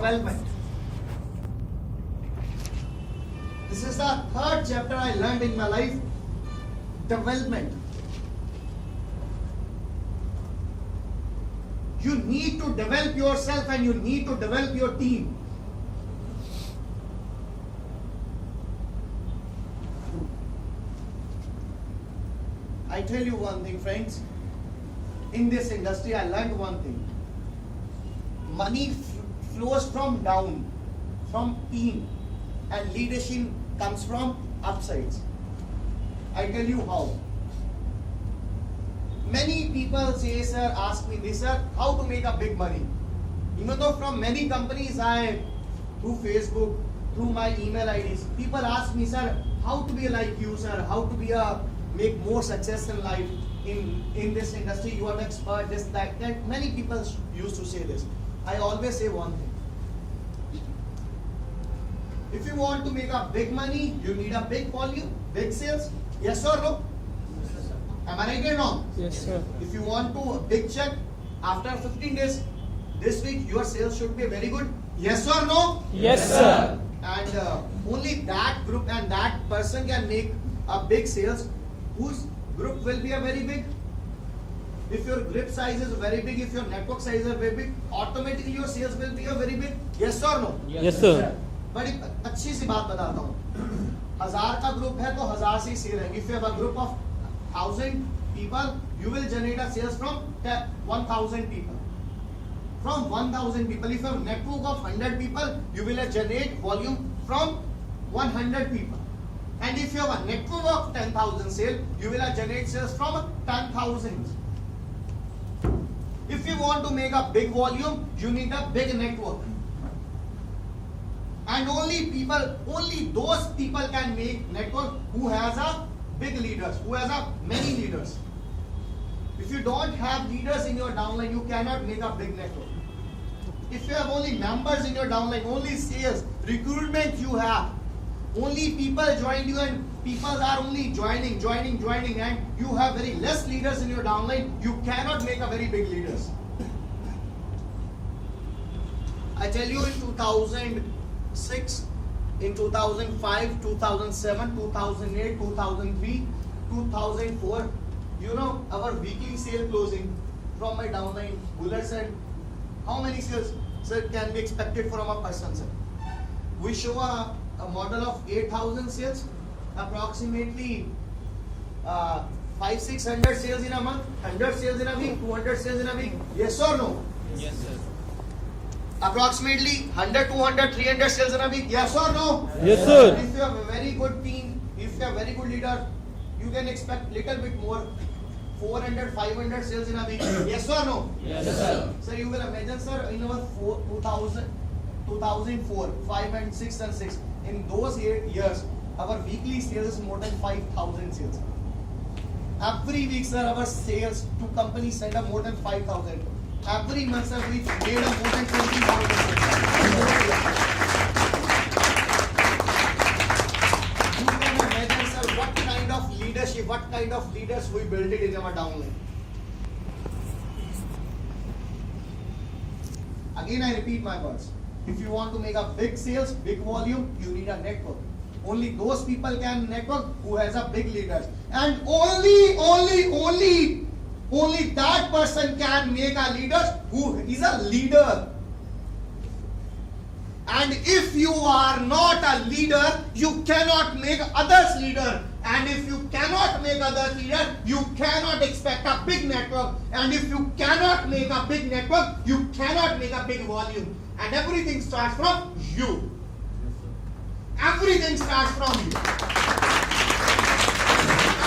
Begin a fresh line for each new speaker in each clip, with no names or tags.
development. This is the third chapter I learned in my life. Development. You need to develop yourself and you need to develop your team. I tell you one thing, friends. In this industry, I learned one thing. Money flows from down, from team, and leadership comes from upsides. I tell you how. Many people say, sir, ask me this, sir, how to make a big money. Even though from many companies through Facebook, through my email IDs, people ask me, sir, how to be like you, sir, how to be make more success in life in this industry. You are an expert, this, that. Many people used to say this. I always say one thing. If you want to make a big money, you need a big volume, big sales. Yes or no? Am I right or wrong?
Yes, sir.
If you want to a big check after 15 days, this week your sales should be very good. Yes or no?
Yes, sir.
And only that group and that person can make a big sales whose group will be a very big. If your group size is very big, if your network size is very big, automatically your sales will be a very big. Yes or no?
Yes, sir.
बड़ी अच्छी सी बात बताता हूँ. 1000 का group है तो 1000 से cell है. If you have a group of 1000 people, you will generate a sales from 1000 people. From 1000 people, if you have a network of 100 people, you will generate volume from 100 people. And if you have a network of 10,000 sales, you will generate sales from 10,000. If you want to make a big volume, you need a big network. And only those people can make network who has a big leaders, who has a many leaders. If you don't have leaders in your downline, you cannot make a big network. If you have only members in your downline, only sales, recruitment you have, only people join you and people are only joining and you have very less leaders in your downline, you cannot make a very big leaders. I tell you, in 2006, in 2005, 2007, 2008, 2003, 2004, you know, our weekly sale closing from my downline, Buller said, how many sales, sir, can be expected from a person, sir? We show a model of 8,000 sales, approximately 500-600 sales in a month, 100 sales in a week, 200 sales in a week. Yes or no?
Yes, sir.
Approximately 100, 200, 300 sales in a week. Yes or no?
Yes, sir.
If you have a very good team, if you have a very good leader, you can expect little bit more. 400, 500 sales in a week. Yes or no?
Yes, sir.
Sir, you will imagine, sir, in our 2004, 5 and 6 and 6. In those 8 years, our weekly sales is more than 5,000 sales. Every week, sir, our sales to companies send up more than 5,000. Every month, sir, we made up more than 20,000 sales. You can imagine, sir, what kind of leadership, what kind of leaders we built it in our downline. Again, I repeat my words. If you want to make a big sales, big volume, you need a network. Only those people can network who has a big leaders. And only that person can make a leader who is a leader. And if you are not a leader, you cannot make others leader. And if you cannot make others leader, you cannot expect a big network. And if you cannot make a big network, you cannot make a big volume. And everything starts from you. Everything starts from you.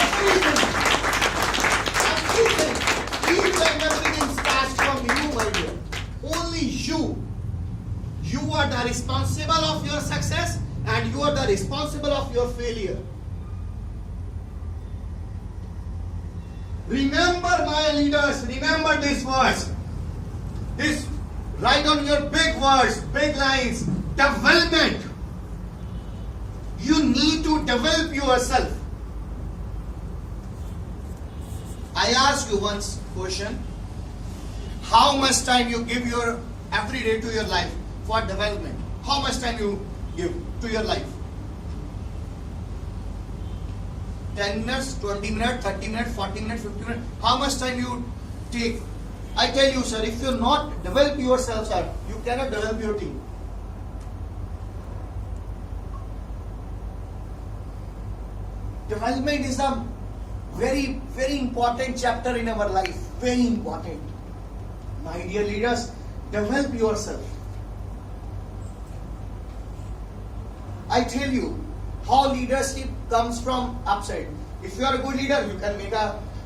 Everything. Each and everything starts from you, my dear. Only you. You are the responsible of your success and you are the responsible of your failure. Remember, my leaders, remember these words. This, write on your big words, big lines. Development. You need to develop yourself. I ask you one question. How much time you give your every day to your life? for development? How much time you give to your life? 10 minutes, 20 minutes, 30 minutes, 40 minutes, 50 minutes. How much time you take? I tell you, sir, if you not develop yourself, sir, you cannot develop your team. Development is a very, very important chapter in our life. Very important. My dear leaders, develop yourself. I tell you, how leadership comes from upside. If you are a good leader, you can make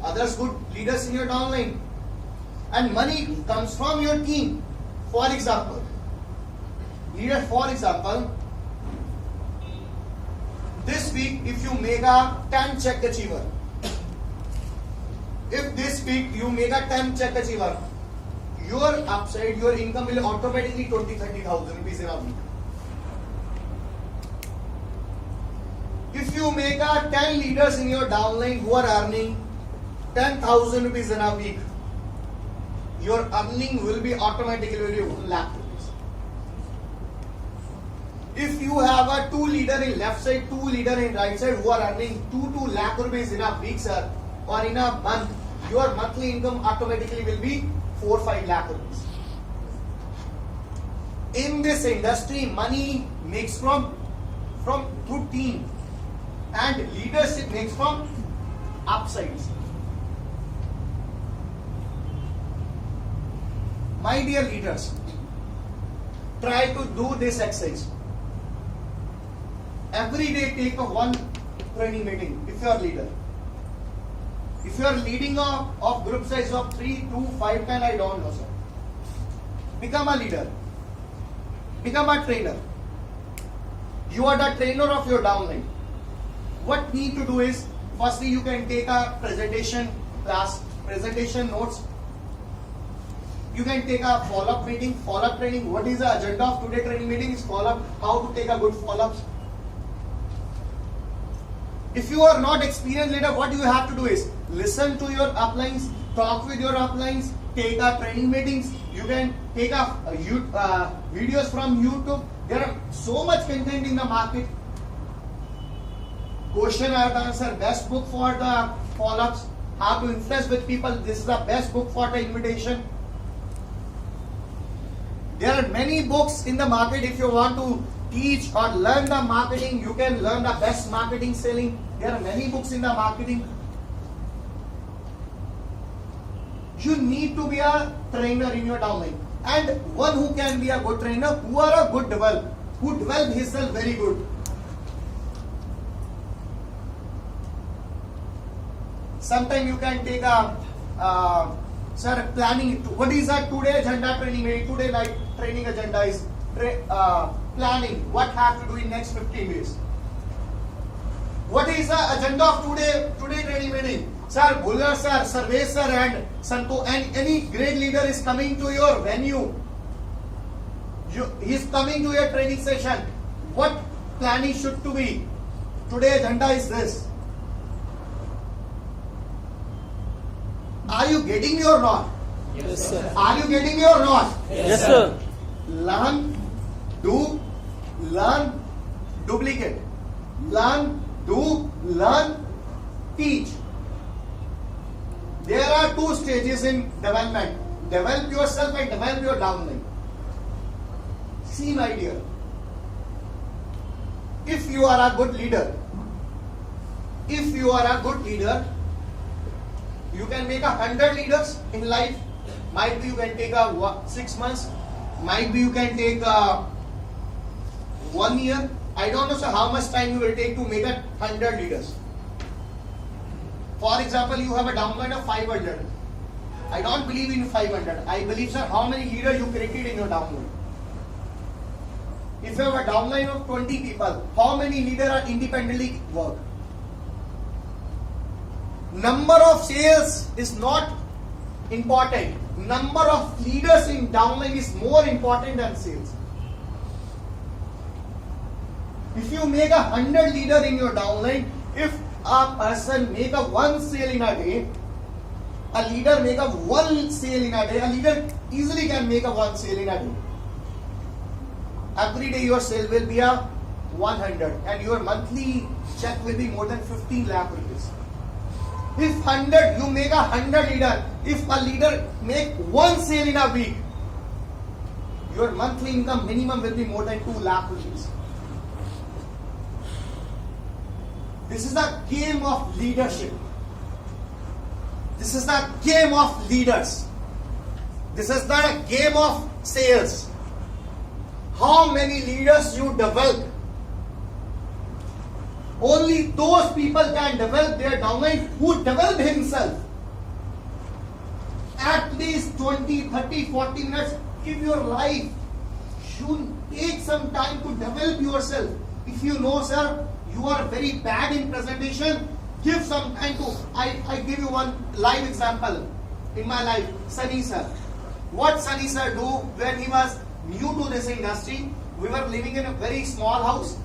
others good leaders in your downline. And money comes from your team. For example, this week if you make a 10 check achiever, if this week you make a 10 check achiever, your upside, your income will automatically 20-30,000 rupees in a week. If you make a 10 leaders in your downline who are earning 10,000 rupees in a week, your earning will be automatically 1 lakh rupees. If you have a 2 leader in left side, 2 leader in right side who are earning 2 lakh rupees in a week, sir, or in a month, your monthly income automatically will be 4-5 lakh rupees. In this industry, money makes from through team, and leadership makes from upsides. My dear leaders, try to do this exercise. Every day take one training meeting if you are leader. If you are leading of group size of 3, 2, 5, 10, I don't know, sir. Become a leader. Become a trainer. You are the trainer of your downline. What you need to do is, firstly you can take a presentation class, presentation notes. You can take a follow-up meeting, follow-up training. What is the agenda of today training meeting is follow-up, how to take a good follow-ups. If you are not experienced leader, what you have to do is listen to your uplines, talk with your uplines, take a training meetings. You can take a videos from YouTube. There are so much content in the market. Question and answer, best book for the follow-ups. How to influence with people. This is the best book for the invitation. There are many books in the market. If you want to teach or learn the marketing, you can learn the best marketing selling. There are many books in the marketing. You need to be a trainer in your downline, and one who can be a good trainer, who are a good developer, who develop himself very good. Sometimes you can take a sir, planning. What is our today agenda training? Today like training agenda is planning. What have to do in next 15 days? What is the agenda of today training meeting? Sir, Bulgar sir, Sarvesh sir and Santo and any great leader is coming to your venue. He is coming to your training session. What planning should to be? Today agenda is this. Are you getting me or not?
Yes, sir.
Are you getting me or not?
Yes, sir.
Learn, do, learn, duplicate. Learn, do, learn, teach. There are 2 stages in development. Develop yourself and develop your downline. See my dear. If you are a good leader, you can make 100 leaders in life. Might be you can take 6 months. Might be you can take 1 year. I don't know, sir, how much time you will take to make 100 leaders. For example, you have a downline of 500. I don't believe in 500. I believe, sir, how many leaders you created in your downline. If you have a downline of 20 people, how many leaders are independently work? Number of sales is not important. Number of leaders in downline is more important than sales. If you make 100 leader in your downline, if a person make 1 sale in a day, a leader make 1 sale in a day, a leader easily can make 1 sale in a day. every day your sale will be a 100 and your monthly check will be more than 15 lakh rupees. If 100, you make 100 leader. If a leader make one sale in a week, your monthly income minimum will be more than 2 lakh rupees. This is the game of leadership. This is the game of leaders. This is the game of sales. How many leaders you develop? Only those people can develop their downline who develop himself. At least 20, 30, 40 minutes, give your life. You take some time to develop yourself. If you know, sir, you are very bad in presentation, give some time to, I give you one live example in my life. Sunny sir. What Sunny sir do when he was new to this industry? We were living in a very small house.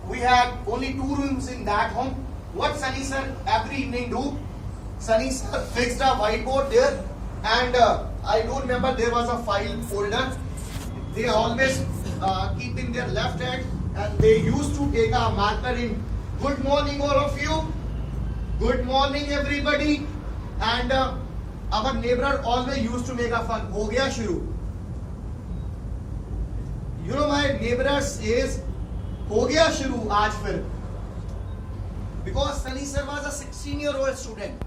We had only 2 rooms in that home. What Sunny sir every evening do? Sunny sir fixed a whiteboard there, and I don't remember, there was a file folder. They always keep in their left hand, and they used to take a marker in good morning all of you, good morning everybody, and our neighbor always used to make a fun. Ho gaya shuru. You know, my neighbor says, हो गया शुरू आज फिर, because Sunny sir was a 16-year-old student.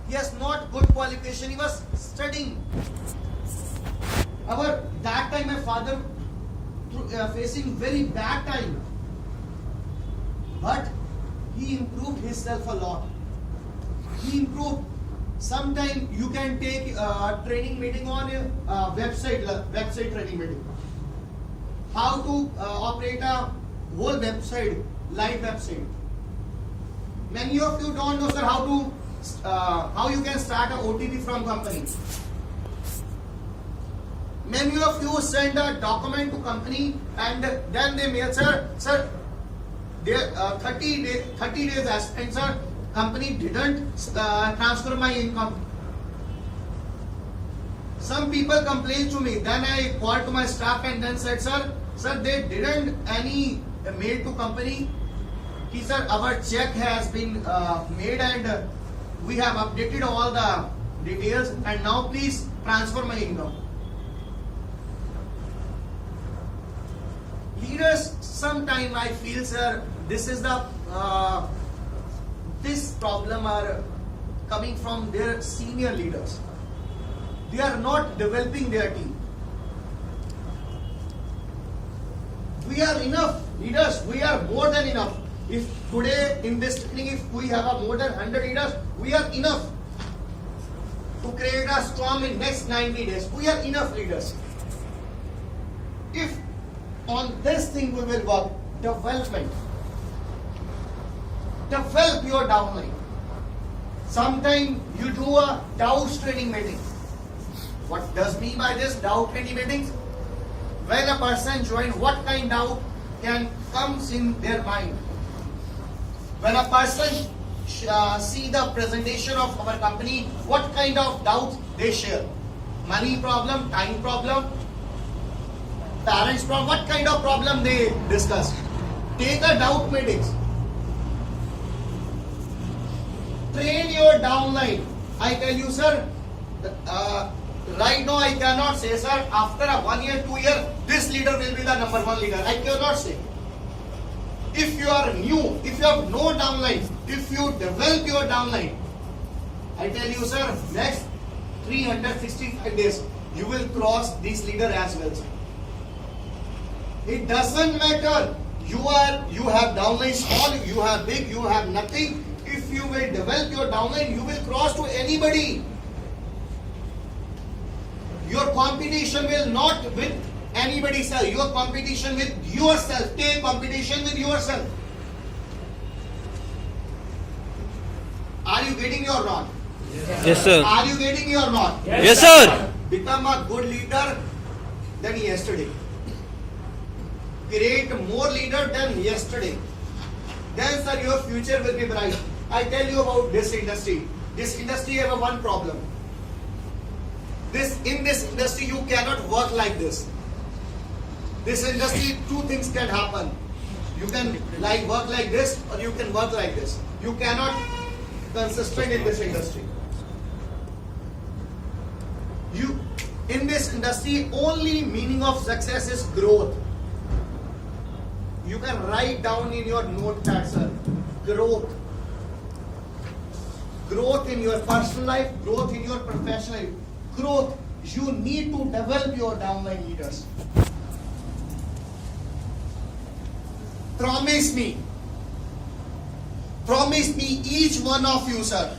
He has not good qualification. He was studying. That time my father facing very bad time, but he improved himself a lot. He improved. Sometime you can take training meeting on a website training meeting. How to operate a whole website, live website. Many of you don't know, sir, how you can start a OTP from company. Many of you send a document to company and then they mail, sir, there 30 days has spent, sir, company didn't transfer my income. Some people complain to me. Then I called to my staff and then said, sir, they didn't any mail to company. He said, our check has been made and we have updated all the details and now please transfer my income. Leaders, sometime I feel, sir, this is the this problem are coming from their senior leaders. They are not developing their team. We are enough leaders. We are more than enough. If today in this training, if we have a more than 100 leaders, we are enough to create a storm in next 90 days. We are enough leaders. If on this thing we will work, development. Develop your downline. Sometime you do a doubt training meeting. What does mean by this doubt training meetings? When a person joins, what kind of doubt can comes in their mind? When a person see the presentation of our company, what kind of doubts they share? Money problem, time problem, parents problem, what kind of problem they discuss? Take a doubt meetings. Train your downline. I tell you, sir, right now I cannot say, sir, after a 1 year, 2 year, this leader will be the number 1 leader. I cannot say. If you are new, if you have no downline, if you develop your downline, I tell you, sir, next 365 days, you will cross this leader as well, sir. It doesn't matter. You have downline small, you have big, you have nothing. If you will develop your downline, you will cross to anybody. Your competition will not with anybody, sir. Your competition with yourself. Take competition with yourself. Are you getting or not?
Yes, sir.
Are you getting or not?
Yes, sir.
Become a good leader than yesterday. Create more leader than yesterday. Then, sir, your future will be bright. I tell you about this industry. This industry have one problem. In this industry, you cannot work like this. This industry, two things can happen. You can work like this, or you can work like this. You cannot consistent in this industry. In this industry, only meaning of success is growth. You can write down in your notepad, sir, growth. Growth in your personal life, growth in your professional life. Growth, you need to develop your downline leaders. Promise me, each one of you, sir,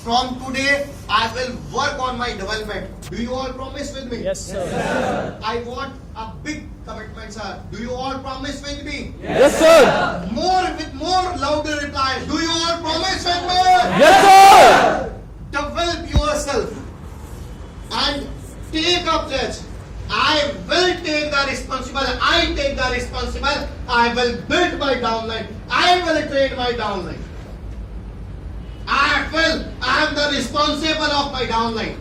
from today, I will work on my development. Do you all promise with me?
Yes, sir. Yes, sir.
I want a big commitment, sir. Do you all promise with me?
Yes, sir.
More louder reply. Do you all promise with me?
Yes, sir.
Develop yourself and take up pledge. I will take the responsible. I take the responsible. I will build my downline. I will train my downline. I am the responsible of my downline.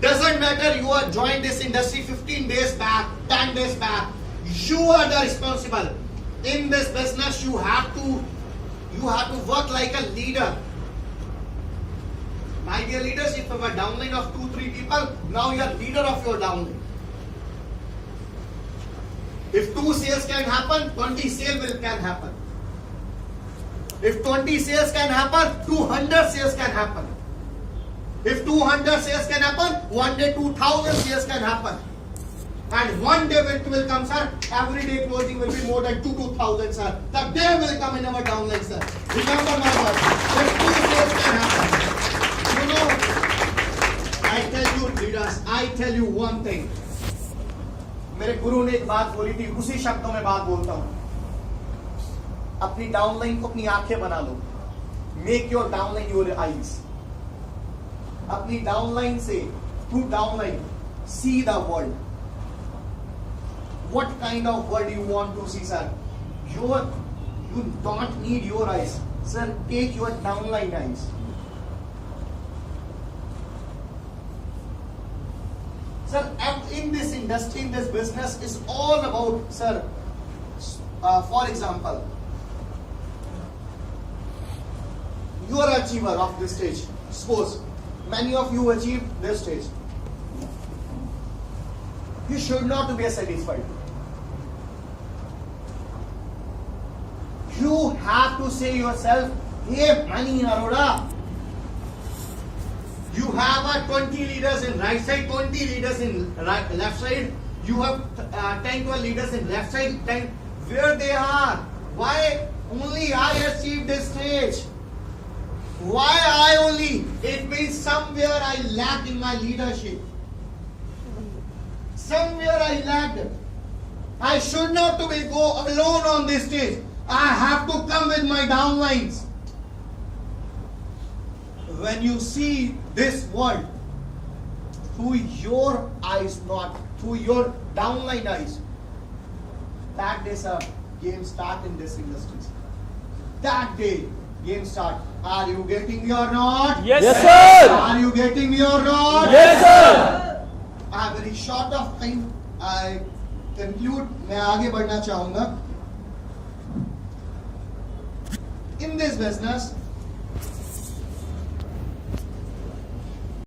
Doesn't matter you are joined this industry 15 days back, 10 days back. You are the responsible. In this business, you have to work like a leader. My dear leaders, if you have a downline of 2-3 people, now you are leader of your downline. If 2 sales can happen, 20 sales can happen. If 20 sales can happen, 200 sales can happen. If 200 sales can happen, one day 2000 sales can happen. And one day it will come, sir, every day closing will be more than 2,000, sir. The day will come in our downline, sir. Remember my word. If 2 sales can happen. You know, I tell you leaders, I tell you one thing. मेरे गुरु ने एक बात बोली थी, उसी शब्दों में बात बोलता हूँ. अपनी डाउनलाइन को अपनी आंखें बना लो. Make your downline your eyes. अपनी डाउनलाइन से through downline see the world. What kind of world you want to see, sir? You don't need your eyes, sir. Take your downline eyes. Sir, in this industry, in this business, is all about, sir. For example, you are an achiever of this stage. Suppose many of you achieve this stage. You should not be satisfied. You have to say yourself, hey, money, Arora. You have 20 leaders in right side, 20 leaders in left side. You have 10-12 leaders in left side. 10. Where they are? Why only I achieved this stage? Why I only? It means somewhere I lacked in my leadership. Somewhere I lacked. I should not to be go alone on this stage. I have to come with my downlines. When you see this world through your eyes, not through your downline eyes, that day, sir, game start in this industry. That day, game start. Are you getting me or not?
Yes, sir.
Are you getting me or not?
Yes, sir.
I am very short of time. I conclude. मैं आगे बढ़ना चाहूँगा. In this business,